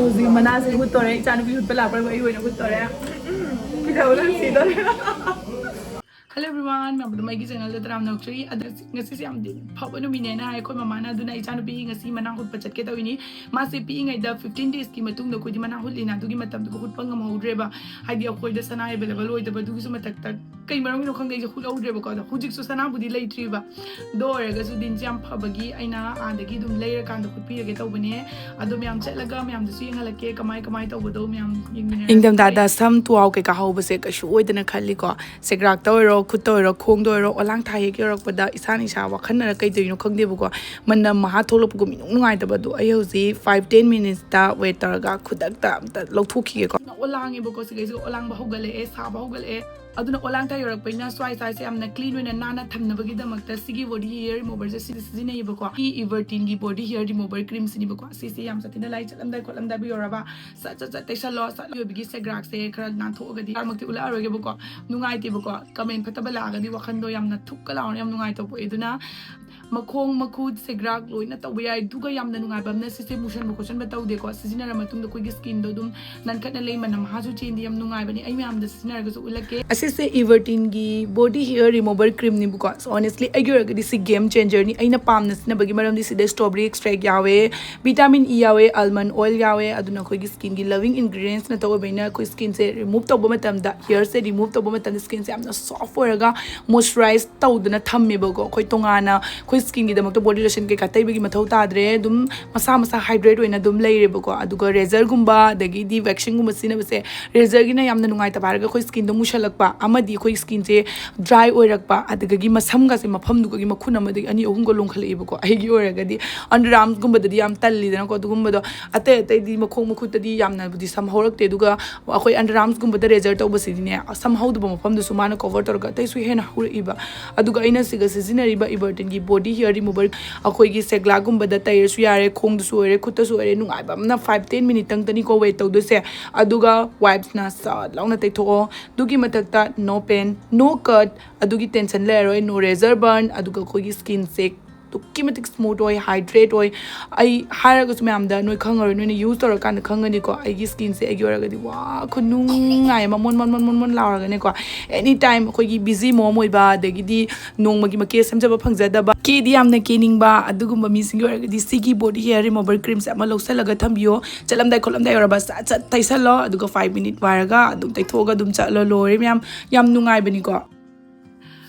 ꯍꯧꯖꯤꯛ ꯃꯅꯥꯁꯦ ꯍꯨꯠꯇꯣꯔꯦ ꯏꯆꯥꯅꯨꯄꯤ ꯍꯨꯠꯄ ꯂꯥꯛꯄ꯭ꯔꯒ ꯑꯩ ꯑꯣꯏꯅ ꯍꯨꯠꯇꯣꯔꯦ ꯄꯤꯊꯧꯅ ꯁꯤꯗꯣꯔꯦ Hello everyone, welcome to my channel. I'm Nahutpa. Ngasi se amdi phaba numine na hai khoi mama na aduna echanupi ngasi mana hutpa chatke tawini ma se pi ngai da 15 days ki matung da khoi di mana hutlina dugi matam du hutpa ngam hodre ba haidi akhoi da sana available oi da dugi su matak tak kai marang no khangai je hut hodre ba ko da hujik su sana budi lei tri ba do ga su din jam phabagi aina adagi dum leira kan da khutpi ge tawbane adu myam chatlaga myam da su yingalake kamai tawbado myam yingmine ingdam da sam tuaw ke ka hawba se ka shu oi da na khalli ko segrak tawro khut tawro khong tawro olang thai ke rak pada isan isa wakhan na kai tawino khangde bu ko manna maha tholop gu minung ngai ta ba do ai hoji 5-10 minutes ta wait taraga khudak ta lokthokhi ko olang e bu ko se olang ba hogale e sa ba hogale aduna olang ta yorak paina swai sai se amna clean wena nana thamna bagi damakta sigi body hair remover je sini ba ko everteen gi body hair remover cream sini ba ko si yam satina lai chalamda kolamda bi yoraba sa taisalo sa yo bigi se grak se khara nan thoga di armakti ula aroge ba ko nungai ti ba ko comment phataba la ga di wakhan do yamna thukka lawn yam nungai to po eduna makhong makhud se grak loina tawba yai duga yamna nungai bamna si motion ba question ba tawde ko sijina ra matung da koi gi skin do dum nan khatna lei manam ha ju chin di yam nungai bani ai yam da sijina ga su ulake से everteen की body hair remover cream ni buka so honestly agur ga disi game changer ni aina pamna sina bagi maram disi de strawberry extract yawe vitamin E yawe almond oil yawe aduna khoi gi skin gi loving ingredients na taw baina khoi skin se remove taw matam da hair se remove taw matam skin se amna soft oraga moisturize tawduna thamme bago khoi tongana khoi skin gi damak to body lotion ke katai bagi mathau tadre dum masa hydrate oina dum leire bago aduga razor gumba dagi di waxing gumba sina base razor gi na yamna nungai ta baraga khoi skin do mushalakpa amadi khoi skin se dry oirakpa adagagi masam ga se mafam du gi makhuna amadi ani ohum go longkhale ba ko ai gi oragadi underarms gumba dadi yam talli dana ko dugumba do ate di makhong makhut di yamna budi sam horakte duga akhoi underarms gumba da razor taw basidi ne sam haudu ba mafam du sumana cover torga tai su hena huriba aduga aina siga seasonary ba everteen gi body hair remover akhoi gi segla gumba da tai su yare khong du su ore khutta su ore nungai ba na 5-10 minute tang tani ko wait taw du se aduga wipes na sa launa tai tho dugi matakta no pain no cut adugi tension leroi no razor burn aduga khoi skin se kimatic smooth oi hydrate oi ai haraga su myam da noi khangaro noi use tor kan khangani ko ai gi skin se agi oraga di wa khunung ngai mon lauraga ne ko anytime khoi gi busy mom oi ba dagi di nongma gi make samjaba phangjada ba ke di amna ke ning ba adugumba mi sing oraga di sigi body hair remover cream se ama loksalaga thambiyo chalamdai kholamdai oraba sa taisalo aduga 5 minute waraga adum taithoga dum chalo lore yam nungai bani ko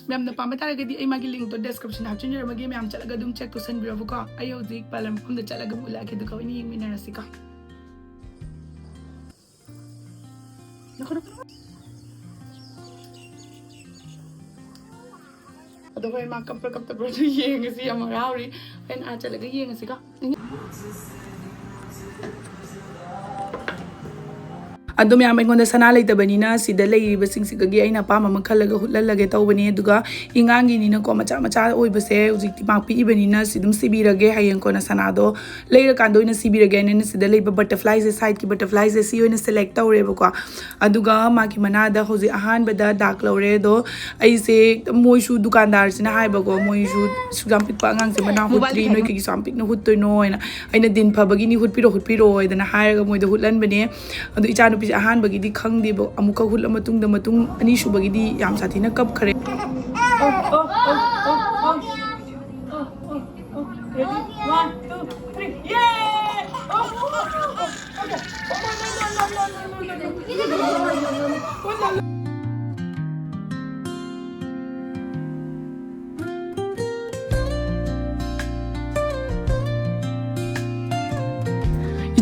मैम पाम तारगदी आई मागी link तो description हापचिन जरमगे ma'am चलगा दुम check तो सन बिरबो को आई होजिक Palam फम the चलगा मुला के दुका वनी यंग मिना रसिका अदो होय मा कप तो येंग सी अमरावरी एन आ चलगा येंग सिका adum yam engonda sana leitabani sida leiriba singsigagi aina pama makhalaga hutlallage tawbani aduga ingangi ni na ko macha oibase ujikti makpi ibani na sidum sibirage hayeng ko na sanado leira kando ina sibirage ne sida leiba butterflies side ki butterflies si oina select tawreba ko aduga maki manada hoji ahanba da dark lore do aise moishu dukandar sina haiba ko moishu sugampik pa angang se mana hutri noi ki sampik no huttoy no aina din phabagi ni hutpiro oidana hairaga moida hutlan bane adu ichanu ahan bagidi khangdi bo amuka hul amatung da matung ani shu bagidi yam sathina kapkhare ready 1 2 3 yeah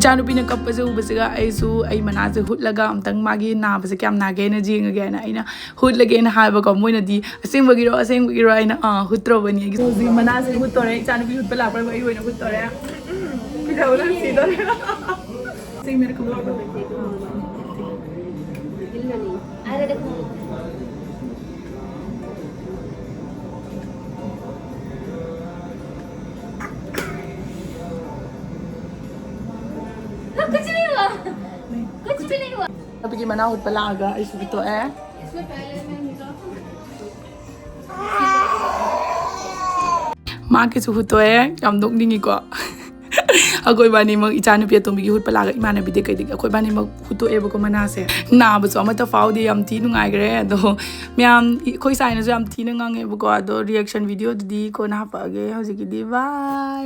ichanupi na kappa se ubasiga aisu ai manase hutlaga amtang magi na base kyam na ge na jing ge na aina hutlage na ha ba ko moina di asengwagi ro aina hutro bani gi so manase hutore ichanupi hutpa la par ai hoina hutore pithawla sidore sing mere ko ba illani ara de कुछ भी नहीं हुआ अभी की मना हुट पला आगा इस भी तो है इसमें पहले मैं माँ के सुहुतो है हम लोग नहीं को ꯑꯩꯈꯣꯏ ꯕꯥꯅꯤꯃꯛ ꯏꯆꯥꯅꯨꯄꯤ ꯑꯇꯣꯝꯕꯤꯒꯤ ꯍꯨꯠꯄ ꯂꯥꯛꯑꯒ ꯏꯃꯥꯟꯅꯕꯤꯗꯤ ꯀꯩꯗꯒꯤ ꯑꯩꯈꯣꯏ ꯕꯥꯅꯤꯃꯛ ꯍꯨꯠꯇꯣꯛꯑꯦꯕꯀꯣ ꯃꯅꯥꯁꯦ ꯅꯥꯕꯁꯨ ꯑꯃꯠꯇ ꯐꯥꯎꯗꯦ ꯌꯥꯝ ꯊꯤ ꯅꯨꯡꯉꯥꯏꯈ꯭ꯔꯦ ꯑꯗꯣ ꯃꯌꯥꯝ ꯑꯩꯈꯣꯏ ꯁꯥꯏꯅꯁꯨ ꯌꯥꯝ ꯊꯤꯅ ꯉꯥꯡꯉꯦꯕꯀꯣ ꯑꯗꯣ ꯔꯤꯌꯦꯛꯁꯟ ꯚꯤꯗꯤꯑꯣꯗꯨꯗꯤ ꯀꯣꯟꯅ ꯍꯥꯞꯄꯛꯑꯒꯦ ꯍꯧꯖꯤꯛꯀꯤꯗꯤ ꯕꯥꯏ